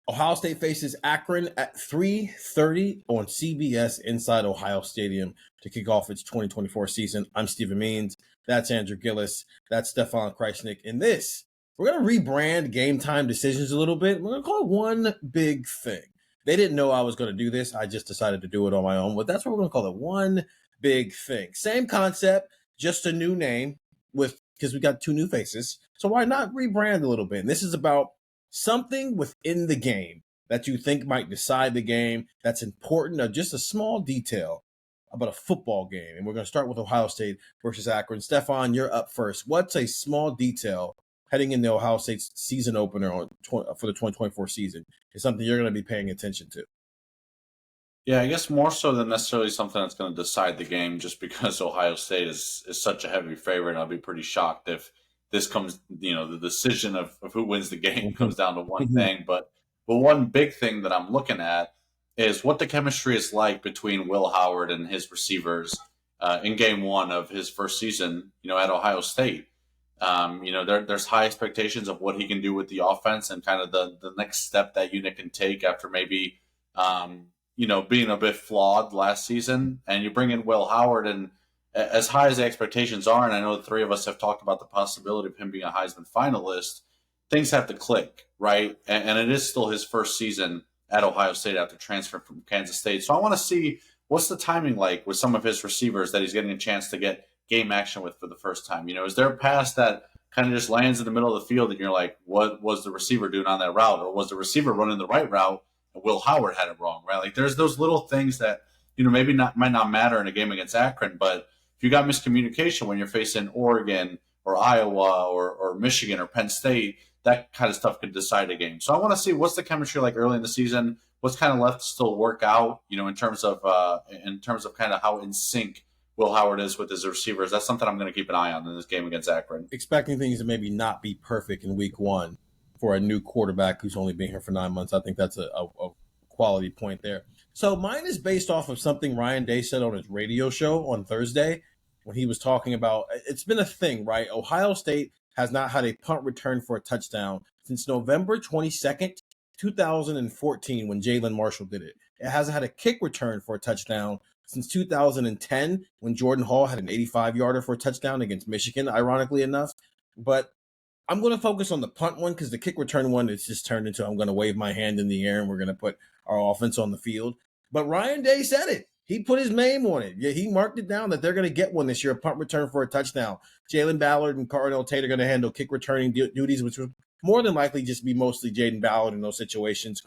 Ohio State faces Akron at 3:30 on CBS inside Ohio Stadium to kick off its 2024 season. I'm Stephen Means. That's Andrew Gillis. That's Stefan Krajisnik. In this, we're going to rebrand game time decisions a little bit. We're going to call it one big thing. They didn't know I was going to do this. I just decided to do it on my own. But that's what we're going to call it, one big thing. Same concept, just a new name because we got two new faces. So why not rebrand a little bit? And this is about something within the game that you think might decide the game that's important, or just a small detail about a football game. And we're going to start with Ohio State versus Akron. Stefan, you're up first. What's a small detail heading into Ohio State's season opener for the 2024 season is something you're going to be paying attention to? Yeah, I guess more so than necessarily something that's going to decide the game, just because Ohio State is such a heavy favorite. I'll be pretty shocked if this comes, the decision of who wins the game comes down to one thing. But one big thing that I'm looking at is what the chemistry is like between Will Howard and his receivers in game one of his first season, at Ohio State. There's high expectations of what he can do with the offense and kind of the next step that unit can take after maybe, being a bit flawed last season. And you bring in Will Howard, and as high as the expectations are, and I know the three of us have talked about the possibility of him being a Heisman finalist, things have to click, right? And it is still his first season at Ohio State after transferring from Kansas State. So I want to see what's the timing like with some of his receivers that he's getting a chance to get game action with for the first time. Is there a pass that kind of just lands in the middle of the field and you're like, what was the receiver doing on that route? Or was the receiver running the right route and Will Howard had it wrong, right? Like there's those little things that, maybe might not matter in a game against Akron, but if you got miscommunication when you're facing Oregon or Iowa or Michigan or Penn State, that kind of stuff could decide a game. So I want to see what's the chemistry like early in the season, what's kind of left to still work out, in terms of kind of how in sync Will Howard is with his receivers. That's something I'm going to keep an eye on in this game against Akron. Expecting things to maybe not be perfect in week one for a new quarterback who's only been here for 9 months. I think that's a quality point there. So mine is based off of something Ryan Day said on his radio show on Thursday when he was talking about, it's been a thing, right? Ohio State has not had a punt return for a touchdown since November 22nd, 2014, when Jalen Marshall did it. It hasn't had a kick return for a touchdown since 2010, when Jordan Hall had an 85-yarder for a touchdown against Michigan, ironically enough. But I'm going to focus on the punt one because the kick return one, it's just turned into I'm going to wave my hand in the air and we're going to put our offense on the field. But Ryan Day said it. He put his name on it. Yeah, he marked it down that they're going to get one this year, a punt return for a touchdown. Jalen Ballard and Cardinal Tate are going to handle kick returning duties, which would more than likely just be mostly Jaden Ballard in those situations.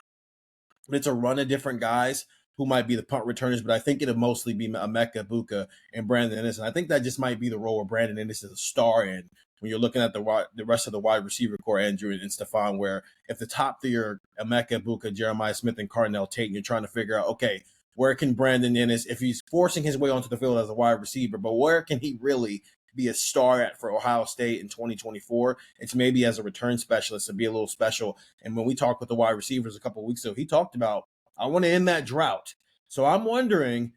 But it's a run of different guys who might be the punt returners, but I think it'll mostly be Emeka Egbuka and Brandon Ennis. And I think that just might be the role where Brandon Ennis is a star in when you're looking at the rest of the wide receiver core, Andrew and Stefan, where if the top three are Emeka Egbuka, Jeremiah Smith, and Cardinal Tate, and you're trying to figure out, okay, where can Brandon Ennis, if he's forcing his way onto the field as a wide receiver, but where can he really be a star at for Ohio State in 2024? It's maybe as a return specialist to be a little special. And when we talked with the wide receivers a couple of weeks ago, he talked about, I want to end that drought. So I'm wondering,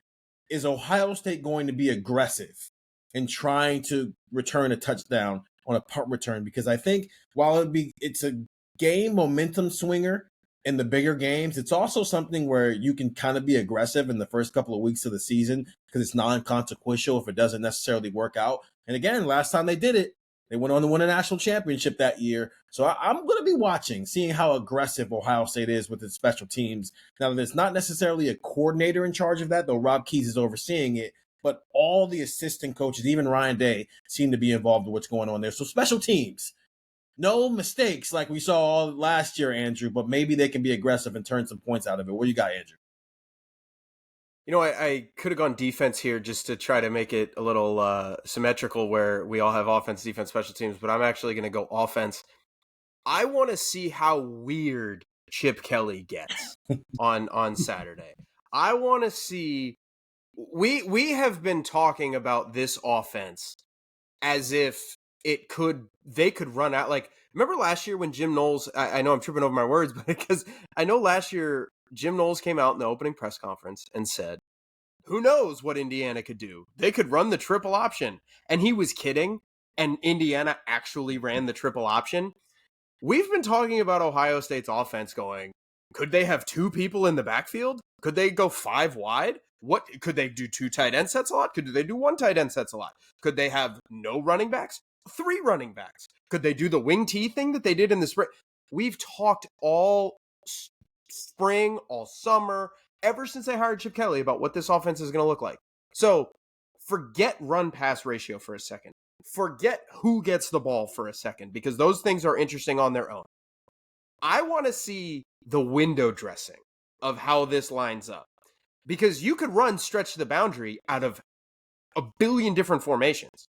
is Ohio State going to be aggressive in trying to return a touchdown on a punt return? Because I think while it's a game momentum swinger in the bigger games, it's also something where you can kind of be aggressive in the first couple of weeks of the season because it's non-consequential if it doesn't necessarily work out. And again, last time they did it, they went on to win a national championship that year. So I'm going to be watching, seeing how aggressive Ohio State is with its special teams. Now, there's not necessarily a coordinator in charge of that, though Rob Keyes is overseeing it. But all the assistant coaches, even Ryan Day, seem to be involved with what's going on there. So special teams, no mistakes like we saw last year, Andrew, but maybe they can be aggressive and turn some points out of it. What do you got, Andrew? I could have gone defense here just to try to make it a little symmetrical where we all have offense, defense, special teams, but I'm actually going to go offense. I want to see how weird Chip Kelly gets on Saturday. I want to see we have been talking about this offense as if they could run out. Like, remember last year when Jim Knowles, I know I'm tripping over my words, but because I know last year Jim Knowles came out in the opening press conference and said, who knows what Indiana could do? They could run the triple option. And he was kidding. And Indiana actually ran the triple option. We've been talking about Ohio State's offense going, Could they have 2 people in the backfield? Could they go 5 wide? What could they do? 2 tight end sets a lot? Could they do 1 tight end sets a lot? Could they have no running backs? 3 running backs? Could they do the wing T thing that they did in the spring? We've talked all spring, all summer, ever since they hired Chip Kelly about what this offense is going to look like. So forget run pass ratio for a second. Forget who gets the ball for a second, because those things are interesting on their own. I want to see the window dressing of how this lines up, because you could run stretch to the boundary out of a billion different formations.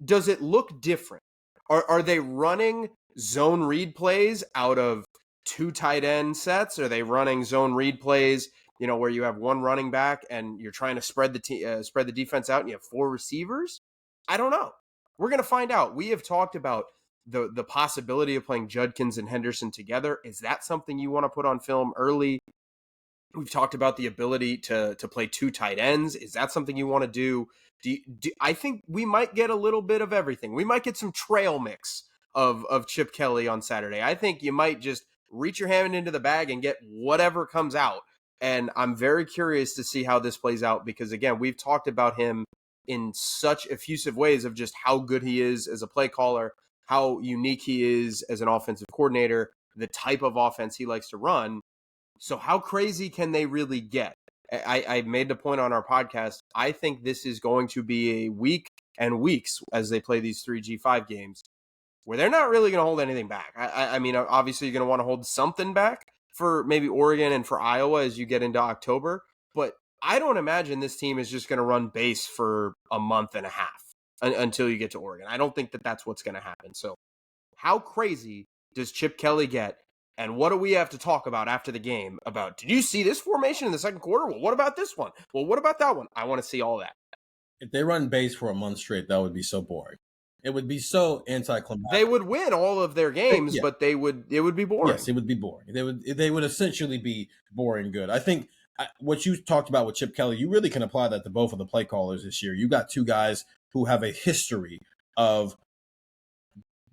Does it look different? Are they running zone read plays out of 2 tight end sets? Are they running zone read plays, where you have 1 running back and you're trying to spread the defense out and you have 4 receivers? I don't know. We're going to find out. We have talked about the possibility of playing Judkins and Henderson together. Is that something you want to put on film early? We've talked about the ability to play 2 tight ends. Is that something you want to do? I think we might get a little bit of everything. We might get some trail mix of Chip Kelly on Saturday. I think you might just reach your hand into the bag and get whatever comes out. And I'm very curious to see how this plays out, because, again, we've talked about him in such effusive ways of just how good he is as a play caller, how unique he is as an offensive coordinator, the type of offense he likes to run. So how crazy can they really get? I made the point on our podcast. I think this is going to be a week and weeks as they play these 3 G5 games where they're not really going to hold anything back. I mean, obviously you're going to want to hold something back for maybe Oregon and for Iowa as you get into October. But I don't imagine this team is just going to run base for a month and a half until you get to Oregon. I don't think that that's what's going to happen. So how crazy does Chip Kelly get? And what do we have to talk about after the game about, did you see this formation in the second quarter? Well, what about this one? Well, what about that one? I want to see all that. If they run base for a month straight, that would be so boring. It would be so anticlimactic. They would win all of their games, but it would be boring. Yes, it would be boring. They would essentially be boring good. I think what you talked about with Chip Kelly, you really can apply that to both of the play callers this year. You got 2 guys who have a history of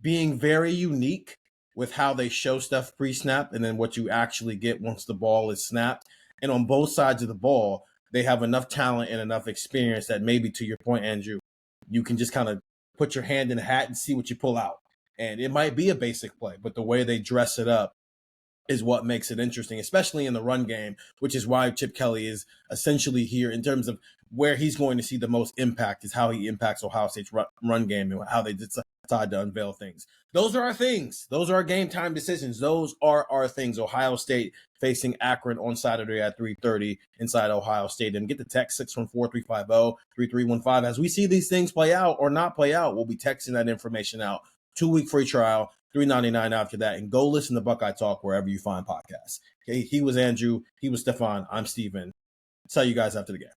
being very unique with how they show stuff pre-snap and then what you actually get once the ball is snapped. And on both sides of the ball, they have enough talent and enough experience that maybe, to your point, Andrew, you can just kind of put your hand in the hat and see what you pull out. And it might be a basic play, but the way they dress it up is what makes it interesting, especially in the run game, which is why Chip Kelly is essentially here in terms of where he's going to see the most impact is how he impacts Ohio State's run game and how they decide to unveil things. Those are our things. Those are our game time decisions. Those are our things. Ohio State facing Akron on Saturday at 3:30 inside Ohio Stadium. Get the text 614-350-3315. As we see these things play out or not play out, we'll be texting that information out. 2-week free trial, $3.99 after that. And go listen to Buckeye Talk wherever you find podcasts. Okay, he was Andrew. He was Stefan. I'm Steven. Tell you guys after the game.